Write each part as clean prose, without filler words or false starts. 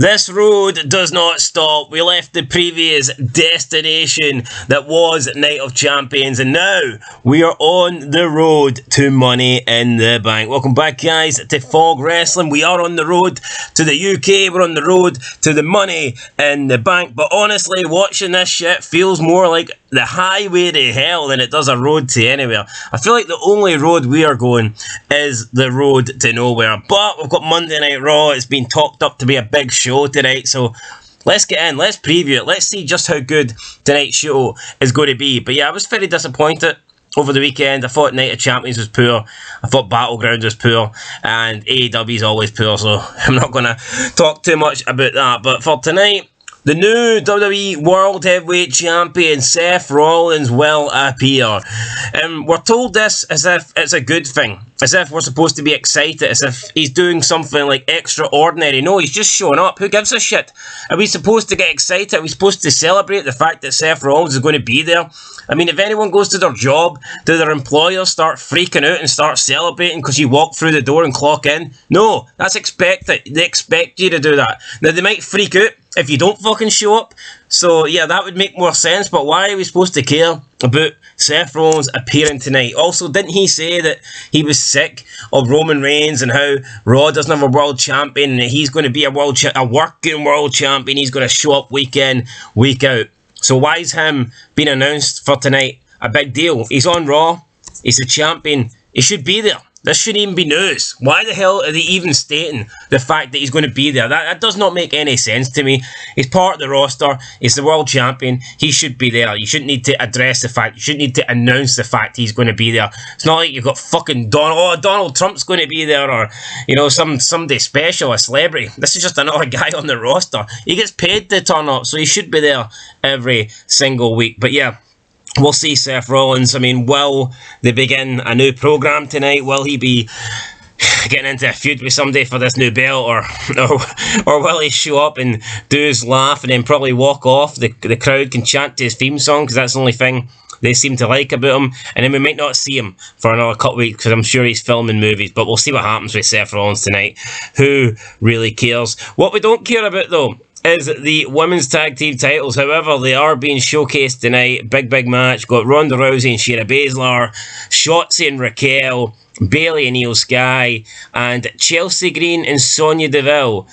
This road does not stop. We left the previous destination that was Night of Champions, and now we are on the road to Money in the Bank. Welcome back, guys, to Fog Wrestling. We are on the road to the UK. We're on the road to the Money in the Bank. But honestly, watching this shit feels more like the highway to hell than it does a road to anywhere. I feel like the only road we are going is the road to nowhere. But we've got Monday Night Raw. It's been talked up to be a big show tonight, so let's get in, let's preview it, let's see just how good tonight's show is going to be. But yeah, I was very disappointed over the weekend. I thought Night of Champions was poor, I thought Battleground was poor, and AEW is always poor, so I'm not going to talk too much about that. But for tonight, the new WWE World Heavyweight Champion Seth Rollins will appear. We're told this as if it's a good thing, as if we're supposed to be excited, as if he's doing something like extraordinary. No, he's just showing up. Who gives a shit? Are we supposed to get excited? Are we supposed to celebrate the fact that Seth Rollins is going to be there? I mean, if anyone goes to their job, do their employers start freaking out and start celebrating because you walk through the door and clock in? No, that's expected. They expect you to do that. Now, they might freak out if you don't fucking show up. So, yeah, that would make more sense. But why are we supposed to care about Seth Rollins appearing tonight? Also, didn't he say that he was sick of Roman Reigns and how Raw doesn't have a world champion and he's going to be a working world champion? He's going to show up week in, week out. So why is him being announced for tonight a big deal? He's on Raw. He's the champion. He should be there. This shouldn't even be news. Why the hell are they even stating the fact that he's going to be there? That does not make any sense to me. He's part of the roster. He's the world champion. He should be there. You shouldn't need to address the fact. You shouldn't need to announce the fact he's going to be there. It's not like you've got fucking Donald Trump's going to be there, or, you know, somebody special, a celebrity. This is just another guy on the roster. He gets paid to turn up, so he should be there every single week. But yeah, we'll see Seth Rollins. I mean, will they begin a new program tonight? Will he be getting into a feud with somebody for this new belt, or will he show up and do his laugh and then probably walk off? The crowd can chant to his theme song because that's the only thing they seem to like about him, and then we might not see him for another couple of weeks because I'm sure he's filming movies. But we'll see what happens with Seth Rollins tonight. Who really cares? What we don't care about, though, is the women's tag team titles. However, they are being showcased tonight. Big match. Got Ronda Rousey and Shayna Baszler, Shotzi and Raquel, Bayley and Io Sky, and Chelsea Green and Sonya Deville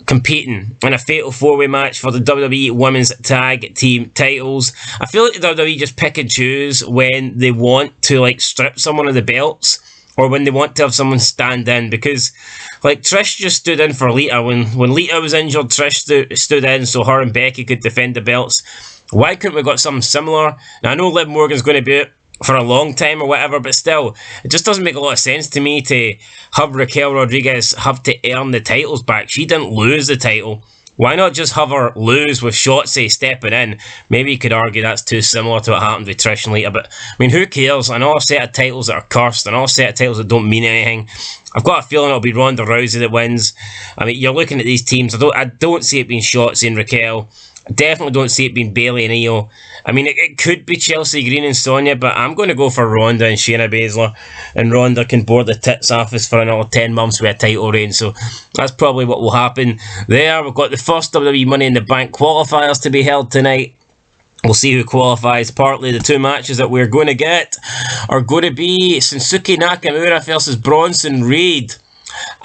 competing in a fatal four-way match for the WWE Women's Tag Team titles. I feel like the WWE just pick and choose when they want to, like, strip someone of the belts, or when they want to have someone stand in, because, like, Trish just stood in for Lita. When Lita was injured, Trish stood in so her and Becky could defend the belts. Why couldn't we got something similar? Now, I know Liv Morgan's going to be it for a long time or whatever, but still, it just doesn't make a lot of sense to me to have Raquel Rodriguez have to earn the titles back. She didn't lose the title. Why not just have her lose with Shotzi stepping in? Maybe you could argue that's too similar to what happened with Trish and Lita, but I mean, who cares? I know a set of titles that are cursed, and a set of titles that don't mean anything. I've got a feeling it'll be Ronda Rousey that wins. I mean, you're looking at these teams. I don't see it being Shotzi and Raquel. I definitely don't see it being Bayley and Io. I mean, it could be Chelsea Green and Sonya, but I'm going to go for Ronda and Shayna Baszler. And Ronda can board the tits off us for another 10 months with a title reign. So that's probably what will happen there. We've got the first WWE Money in the Bank qualifiers to be held tonight. We'll see who qualifies. Partly the two matches that we're going to get are going to be Shinsuke Nakamura versus Bronson Reed,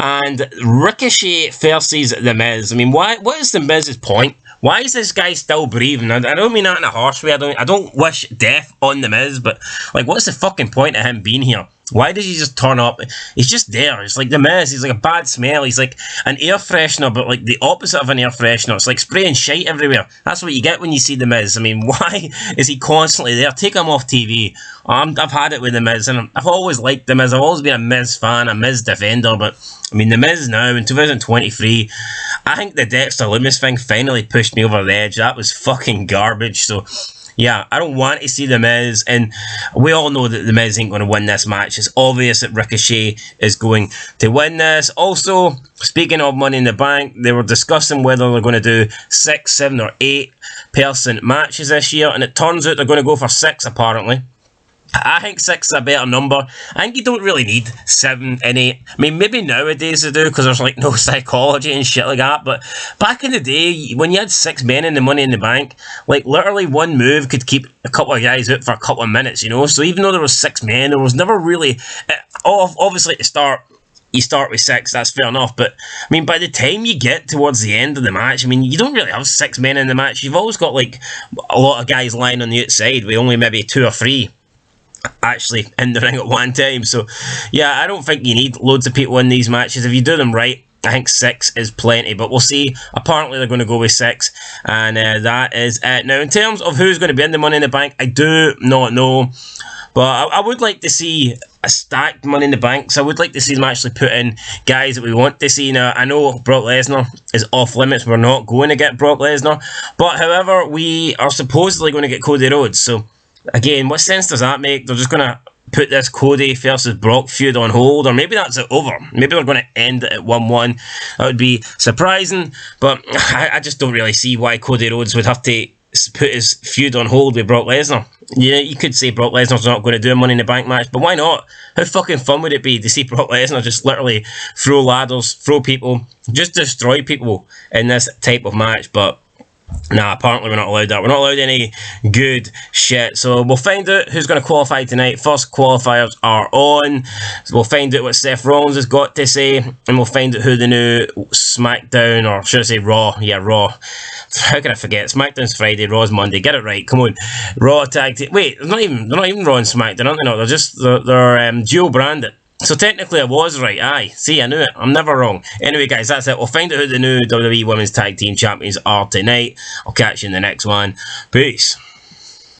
and Ricochet versus The Miz. I mean, what is The Miz's point? Why is this guy still breathing? I don't mean that in a harsh way. I don't wish death on The Miz, but, like, what's the fucking point of him being here? Why does he just turn up? He's just there. It's like The Miz. He's like a bad smell. He's like an air freshener, but like the opposite of an air freshener. It's like spraying shite everywhere. That's what you get when you see The Miz. I mean, why is he constantly there? Take him off TV. I've had it with The Miz, and I've always liked The Miz. I've always been a Miz fan, a Miz defender, but I mean, The Miz now in 2023, I think the Dexter Lumis thing finally pushed me over the edge. That was fucking garbage. So yeah, I don't want to see The Miz, and we all know that The Miz ain't going to win this match. It's obvious that Ricochet is going to win this. Also, speaking of Money in the Bank, they were discussing whether they're going to do 6, 7 or 8 person matches this year, and it turns out they're going to go for 6 apparently. I think 6 is a better number. I think you don't really need 7 and 8. I mean, maybe nowadays they do because there's like no psychology and shit like that. But back in the day, when you had 6 men in the Money in the Bank, like literally one move could keep a couple of guys out for a couple of minutes, you know? So even though there was 6 men, there was never really. Obviously, to start, you start with 6, that's fair enough. But I mean, by the time you get towards the end of the match, I mean, you don't really have 6 men in the match. You've always got like a lot of guys lying on the outside with only maybe 2 or 3 actually in the ring at one time. So yeah, I don't think you need loads of people in these matches. If you do them right, I think 6 is plenty, but we'll see. Apparently they're going to go with 6, and that is it. Now, in terms of who's going to be in the Money in the Bank, I do not know, but I would like to see a stacked Money in the Bank. So I would like to see them actually put in guys that we want to see. Now, I know Brock Lesnar is off limits. We're not going to get Brock Lesnar, but however, we are supposedly going to get Cody Rhodes. So again, what sense does that make? They're just going to put this Cody versus Brock feud on hold, or maybe that's it over. Maybe they're going to end it at 1-1. That would be surprising, but I just don't really see why Cody Rhodes would have to put his feud on hold with Brock Lesnar. Yeah, you could say Brock Lesnar's not going to do a Money in the Bank match, but why not? How fucking fun would it be to see Brock Lesnar just literally throw ladders, throw people, just destroy people in this type of match? But nah, apparently we're not allowed that. We're not allowed any good shit. So we'll find out who's going to qualify tonight. First qualifiers are on. So we'll find out what Seth Rollins has got to say, and we'll find out who the new SmackDown, or should I say Raw? Yeah, Raw. How can I forget? SmackDown's Friday, Raw's Monday. Get it right. Come on. Raw tag team. Wait, they're not even Raw and SmackDown, aren't they? No, they're dual branded. So technically I was right, aye. See, I knew it. I'm never wrong. Anyway, guys, that's it. We'll find out who the new WWE Women's Tag Team Champions are tonight. I'll catch you in the next one. Peace.